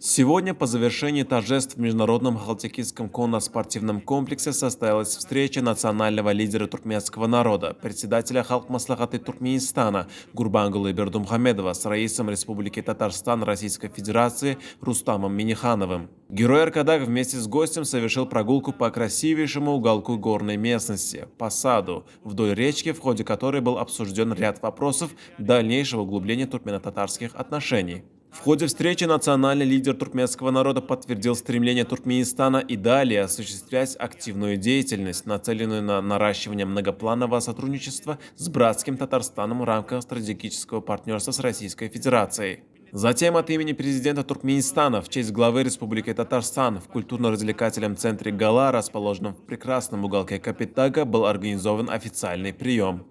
Сегодня по завершении торжеств в Международном Халтикийском конно-спортивном комплексе состоялась встреча национального лидера туркменского народа, председателя Халк Маслахаты Туркменистана Гурбангулы Бердумхамедова с раисом Республики Татарстан Российской Федерации Рустамом Минихановым. Герой Аркадак вместе с гостем совершил прогулку по красивейшему уголку горной местности, по саду, вдоль речки, в ходе которой был обсужден ряд вопросов дальнейшего углубления туркмено-татарских отношений. В ходе встречи национальный лидер туркменского народа подтвердил стремление Туркменистана и далее осуществлять активную деятельность, нацеленную на наращивание многопланового сотрудничества с братским Татарстаном в рамках стратегического партнерства с Российской Федерацией. Затем от имени президента Туркменистана в честь главы Республики Татарстан в культурно-развлекательном центре Гала, расположенном в прекрасном уголке Капитага, был организован официальный прием.